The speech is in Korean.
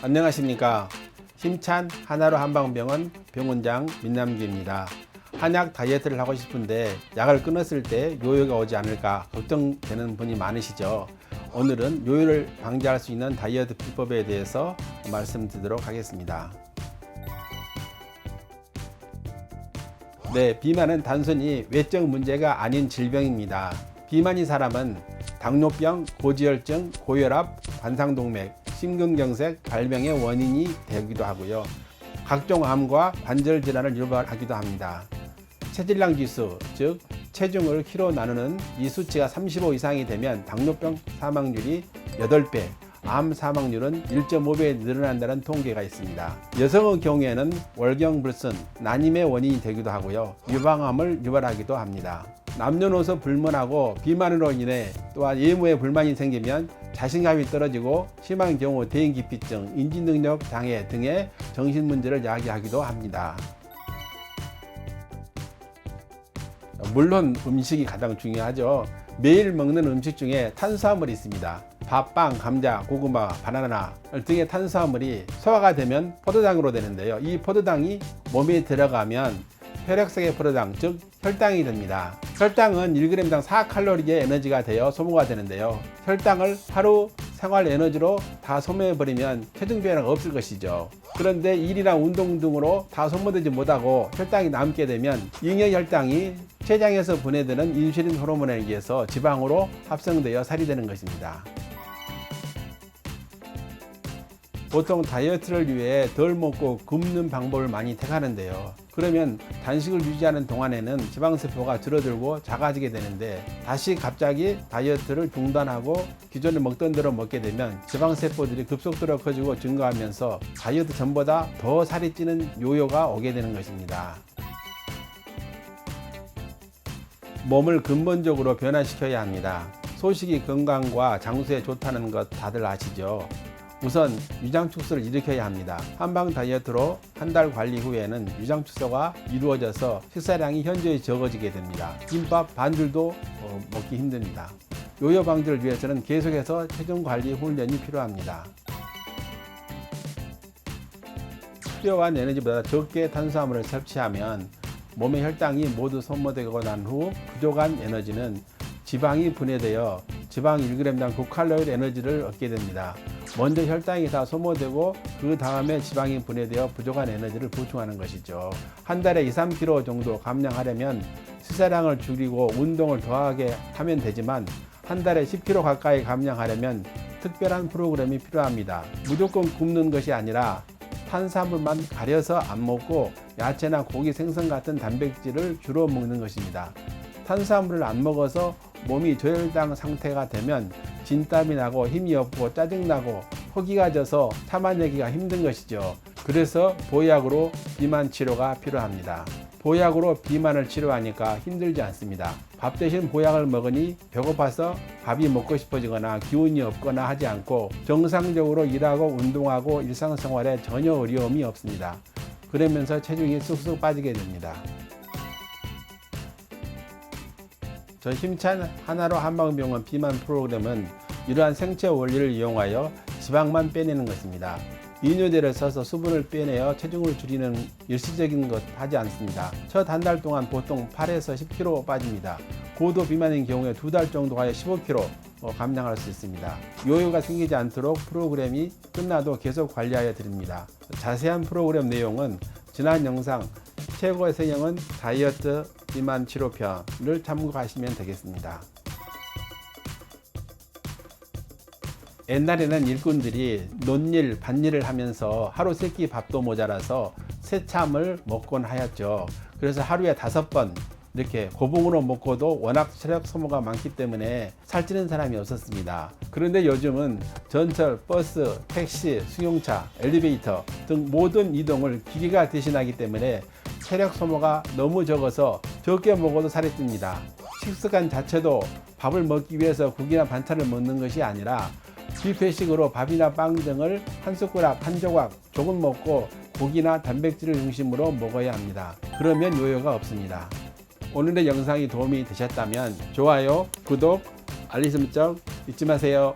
안녕하십니까. 힘찬 하나로 한방병원 병원장 민남기입니다. 한약 다이어트를 하고 싶은데 약을 끊었을 때 요요가 오지 않을까 걱정되는 분이 많으시죠. 오늘은 요요를 방지할 수 있는 다이어트 비법에 대해서 말씀드리도록 하겠습니다. 네, 비만은 단순히 외적 문제가 아닌 질병입니다. 비만인 사람은 당뇨병, 고지혈증, 고혈압, 관상동맥, 심근경색 발병의 원인이 되기도 하고요. 각종 암과 관절 질환을 유발하기도 합니다. 체질량 지수, 즉 체중을 키로 나누는 이 수치가 35 이상이 되면 당뇨병 사망률이 8배, 암 사망률은 1.5배 늘어난다는 통계가 있습니다. 여성의 경우에는 월경불순, 난임의 원인이 되기도 하고요. 유방암을 유발하기도 합니다. 남녀노소 불문하고 비만으로 인해 또한 외모에 불만이 생기면 자신감이 떨어지고 심한 경우 대인기피증, 인지능력 장애 등의 정신문제를 야기하기도 합니다. 물론 음식이 가장 중요하죠. 매일 먹는 음식 중에 탄수화물이 있습니다. 밥, 빵, 감자, 고구마, 바나나 등의 탄수화물이 소화가 되면 포도당으로 되는데요. 이 포도당이 몸에 들어가면 혈액성의 포도당, 즉 혈당이 됩니다. 혈당은 1g당 4칼로리의 에너지가 되어 소모가 되는데요. 혈당을 하루 생활 에너지로 다 소모해버리면 체중 변화가 없을 것이죠. 그런데 일이나 운동 등으로 다 소모되지 못하고 혈당이 남게 되면 잉여 혈당이 췌장에서 분해되는 인슐린 호르몬에 의해서 지방으로 합성되어 살이 되는 것입니다. 보통 다이어트를 위해 덜 먹고 굶는 방법을 많이 택하는데요. 그러면 단식을 유지하는 동안에는 지방세포가 줄어들고 작아지게 되는데 다시 갑자기 다이어트를 중단하고 기존에 먹던 대로 먹게 되면 지방세포들이 급속도로 커지고 증가하면서 다이어트 전보다 더 살이 찌는 요요가 오게 되는 것입니다. 몸을 근본적으로 변화시켜야 합니다. 소식이 건강과 장수에 좋다는 것 다들 아시죠? 우선 위장축소를 일으켜야 합니다. 한방 다이어트로 한 달 관리 후에는 위장축소가 이루어져서 식사량이 현저히 적어지게 됩니다. 김밥 반줄도 먹기 힘듭니다. 요요 방지를 위해서는 계속해서 체중 관리 훈련이 필요합니다. 필요한 에너지보다 적게 탄수화물을 섭취하면 몸의 혈당이 모두 소모되고 난 후 부족한 에너지는 지방이 분해되어 지방 1g당 9칼로리 에너지를 얻게 됩니다. 먼저 혈당이 다 소모되고 그 다음에 지방이 분해되어 부족한 에너지를 보충하는 것이죠. 한 달에 2, 3kg 정도 감량하려면 식사량을 줄이고 운동을 더하게 하면 되지만 한 달에 10kg 가까이 감량하려면 특별한 프로그램이 필요합니다. 무조건 굶는 것이 아니라 탄수화물만 가려서 안 먹고 야채나 고기, 생선 같은 단백질을 주로 먹는 것입니다. 탄수화물을 안 먹어서 몸이 저혈당 상태가 되면 진땀이 나고 힘이 없고 짜증나고 허기가 져서 참아내기가 힘든 것이죠. 그래서 보약으로 비만 치료가 필요합니다. 보약으로 비만을 치료하니까 힘들지 않습니다. 밥 대신 보약을 먹으니 배고파서 밥이 먹고 싶어지거나 기운이 없거나 하지 않고 정상적으로 일하고 운동하고 일상생활에 전혀 어려움이 없습니다. 그러면서 체중이 쑥쑥 빠지게 됩니다. 저 힘찬 하나로 한방병원 비만 프로그램은 이러한 생체 원리를 이용하여 지방만 빼내는 것입니다. 이뇨제를 써서 수분을 빼내어 체중을 줄이는 일시적인 것 하지 않습니다. 첫 한 달 동안 보통 8에서 10kg 빠집니다. 고도 비만인 경우에 2달 정도 가야 15kg 감량할 수 있습니다. 요요가 생기지 않도록 프로그램이 끝나도 계속 관리하여 드립니다. 자세한 프로그램 내용은 지난 영상 최고의 성형은 다이어트 비만 치료편을 참고하시면 되겠습니다. 옛날에는 일꾼들이 논일, 밭일을 하면서 하루 3끼 밥도 모자라서 새참을 먹곤 하였죠. 그래서 하루에 5번 이렇게 고봉으로 먹고도 워낙 체력 소모가 많기 때문에 살찌는 사람이 없었습니다. 그런데 요즘은 전철, 버스, 택시, 승용차, 엘리베이터 등 모든 이동을 기계가 대신하기 때문에 체력 소모가 너무 적어서 적게 먹어도 살이 찝니다. 식습관 자체도 밥을 먹기 위해서 국이나 반찬을 먹는 것이 아니라 뷔페식으로 밥이나 빵 등을 한 숟가락, 한 조각 조금 먹고 고기나 단백질을 중심으로 먹어야 합니다. 그러면 요요가 없습니다. 오늘의 영상이 도움이 되셨다면 좋아요, 구독, 알림 설정 잊지 마세요.